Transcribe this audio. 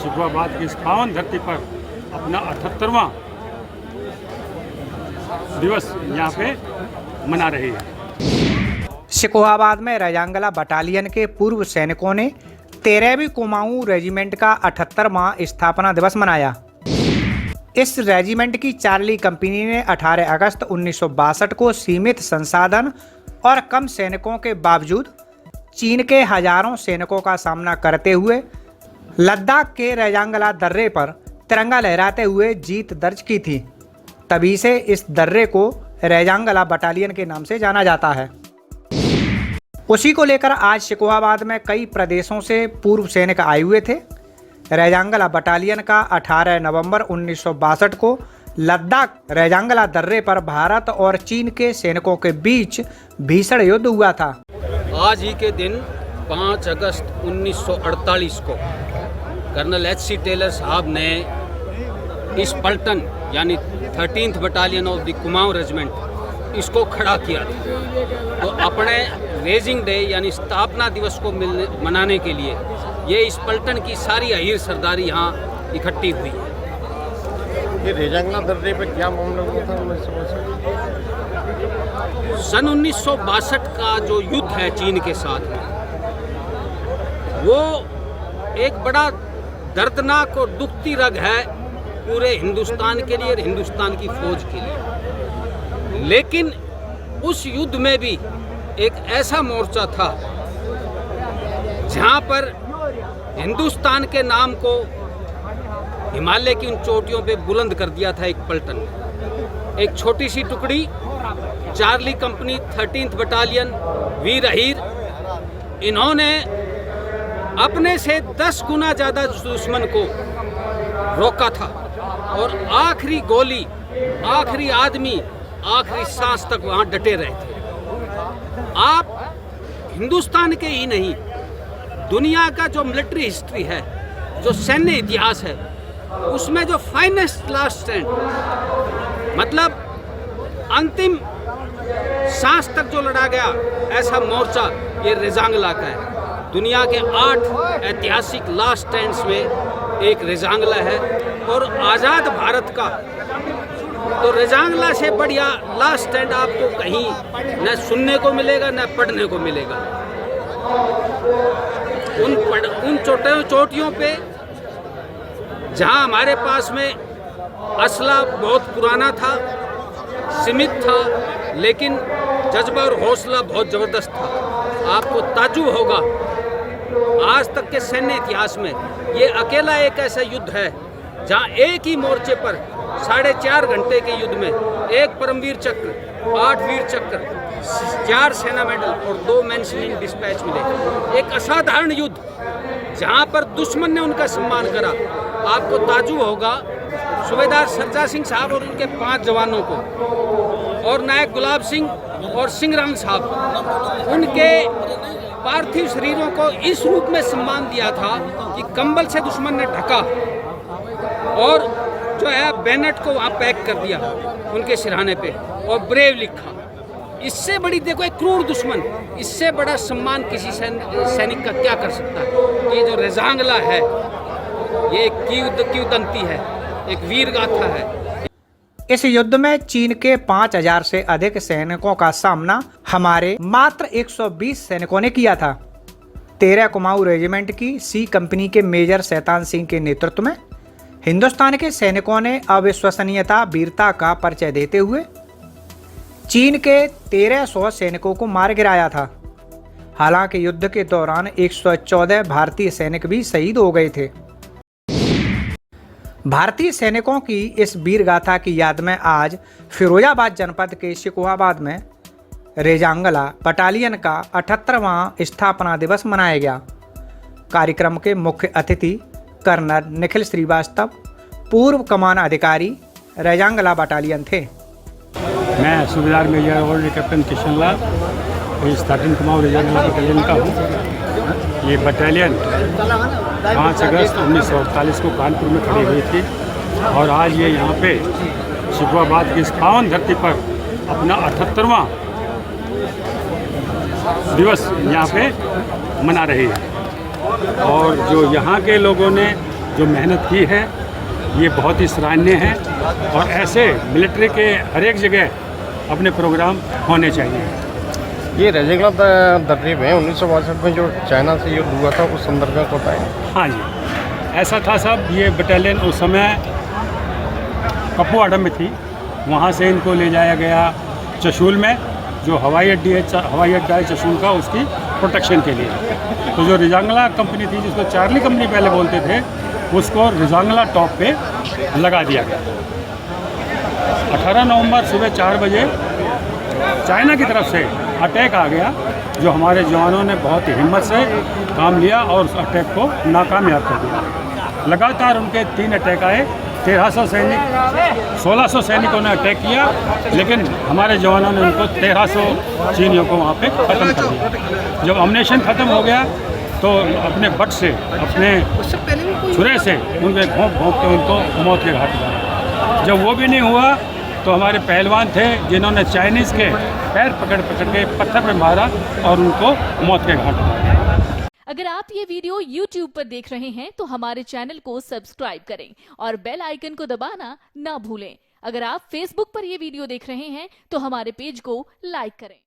शिकोहाबाद की इस पावन धरती पर अपना 78वां दिवस यहाँ पे मना रही है। शिकोहाबाद में रैजांगला बटालियन के पूर्व सैनिकों ने 13वीं कुमाऊं रेजिमेंट का 78वां स्थापना दिवस मनाया। इस रेजिमेंट की चार्ली कंपनी ने 18 अगस्त 1962 को सीमित संसाधन और कम सैनिकों के बावजूद चीन के हजारों सैनिकों का सामना करते हुए लद्दाख के रैजांगला दर्रे पर तिरंगा लहराते हुए जीत दर्ज की थी। तभी से इस दर्रे को रैजांगला बटालियन के नाम से जाना जाता है। उसी को लेकर आज शिकोहाबाद में कई प्रदेशों से पूर्व सैनिक आए हुए थे। रैजांगला बटालियन का 18 नवंबर 1962 को लद्दाख रैजांगला दर्रे पर भारत और चीन के सैनिकों के बीच भीषण युद्ध हुआ था। आज ही के दिन 5 अगस्त 1948 को कर्नल एच.सी. टेलर साहब ने इस पलटन यानी 13th battalion of the Kumaon regiment इसको खड़ा किया था। तो अपने रेजिंग डे यानी स्थापना दिवस को मनाने के लिए ये इस पलटन की सारी अहीर सरदारी यहाँ इकट्ठी हुई है। ये रैजांगला दर्रे पे क्या मामला हुआ था 1962? सन 1962 का जो युद्ध है चीन के साथ में, वो एक बड़ा दर्दनाक और दुखती रग है पूरे हिंदुस्तान के लिए और हिंदुस्तान की फौज के लिए। लेकिन उस युद्ध में भी एक ऐसा मोर्चा था जहां पर हिंदुस्तान के नाम को हिमालय की उन चोटियों पे बुलंद कर दिया था। एक पलटन, एक छोटी सी टुकड़ी चार्ली कंपनी 13th बटालियन वीर अहीर, इन्होंने अपने से 10 गुना ज़्यादा दुश्मन को रोका था और आखिरी गोली, आखिरी आदमी, आखिरी सांस तक वहाँ डटे रहे थे। आप हिंदुस्तान के ही नहीं, दुनिया का जो मिलिट्री हिस्ट्री है, जो सैन्य इतिहास है, उसमें जो फाइनेस्ट लास्ट स्टैंड मतलब अंतिम सांस तक जो लड़ा गया ऐसा मोर्चा ये रैजांगला का है। दुनिया के 8 ऐतिहासिक लास्ट स्टैंड्स में एक रैजांगला है और आज़ाद भारत का तो रैजांगला से बढ़िया लास्ट स्टैंड आपको कहीं न सुनने को मिलेगा न पढ़ने को मिलेगा। उन चोटियों पे जहां हमारे पास में असला बहुत पुराना था, सीमित था, लेकिन जज्बा और हौसला बहुत ज़बरदस्त था। आपको ताज्जुब होगा, आज तक के सैन्य इतिहास में ये अकेला एक ऐसा युद्ध है जहां एक ही मोर्चे पर 4.5 घंटे के युद्ध में 1 परमवीर चक्र, 8 वीर चक्र, 4 सेना मेडल और 2 मेंशनिंग डिस्पैच मिले। एक असाधारण युद्ध जहां पर दुश्मन ने उनका सम्मान करा। आपको ताज्जुब होगा, सूबेदार सरजा सिंह साहब और उनके 5 जवानों को और नायक गुलाब सिंह और सिंगराम साहब, उनके पार्थिव शरीरों को इस रूप में सम्मान दिया था कि कंबल से दुश्मन ने ढका और जो है बैनट को वहाँ पैक कर दिया उनके सिरहाने पे और ब्रेव लिखा। इससे बड़ी, देखो, एक क्रूर दुश्मन, इससे बड़ा सम्मान किसी सैनिक का क्या कर सकता है। ये जो रैजांगला है ये एक किंवदंती है, एक वीर गाथा है। इस युद्ध में चीन के 5000 से अधिक सैनिकों का सामना हमारे मात्र 120 सैनिकों ने किया था। 13 कुमाऊं रेजिमेंट की सी कंपनी के मेजर शैतान सिंह के नेतृत्व में हिंदुस्तान के सैनिकों ने अविश्वसनीयता, वीरता का परिचय देते हुए चीन के 1300 सैनिकों को मार गिराया था। हालांकि युद्ध के दौरान 114 भारतीय सैनिक भी शहीद हो गए थे। भारतीय सैनिकों की इस वीर गाथा की याद में आज फिरोजाबाद जनपद के शिकोहाबाद में रैजांगला बटालियन का 78वां स्थापना दिवस मनाया गया। कार्यक्रम के मुख्य अतिथि कर्नल निखिल श्रीवास्तव, पूर्व कमान अधिकारी रैजांगला बटालियन थे। मैं सूबेदार मेजर और कैप्टन किशन लाल, इस 13 कुमाऊं रैजांगला बटालियन का हूँ। ये बटालियन 5 अगस्त 1948 को कानपुर में खड़ी हुई थी और आज ये यहाँ पे शिकोहाबाद की इस पावन धरती पर अपना 78वां दिवस यहाँ पे मना रही है। और जो यहाँ के लोगों ने जो मेहनत की है ये बहुत ही सराहनीय है और ऐसे मिलिट्री के हर एक जगह अपने प्रोग्राम होने चाहिए। ये रजंगला दर्रे में 1962 में जो चाइना से युद्ध हुआ था उस संदर्भ में होता है। हाँ जी, ऐसा था साहब। ये बटालियन उस समय कपुआड़ा में थी, वहाँ से इनको ले जाया गया चशूल में, जो हवाई अड्डा है चशूल का, उसकी प्रोटेक्शन के लिए। तो जो रिजांगला कंपनी थी, जिसको चार्ली कंपनी पहले बोलते थे, उसको रिजांगला टॉप पे लगा दिया गया। 18 नवंबर सुबह 4 बजे चाइना की तरफ से अटैक आ गया, जो हमारे जवानों ने बहुत ही हिम्मत से काम लिया और उस अटैक को नाकामयाब कर दिया। लगातार उनके 3 अटैक आए, 1300 सैनिक 1600 सैनिकों ने अटैक किया, लेकिन हमारे जवानों ने उनको 1300 चीनियों को वहाँ पे ख़त्म कर दिया। जब अम्नेशन ख़त्म हो गया तो अपने बट से, अपने छुरे से उनके घोंप के उनको मौत के घाट उतारा। जब वो भी नहीं हुआ तो हमारे पहलवान थे जिन्होंने चाइनीज़ के पैर पकड़ के पत्थर पे मारा और उनको मौत के घाट उतारा। अगर आप ये वीडियो YouTube पर देख रहे हैं तो हमारे चैनल को सब्सक्राइब करें और बेल आइकन को दबाना ना भूलें। अगर आप Facebook पर ये वीडियो देख रहे हैं तो हमारे पेज को लाइक करें।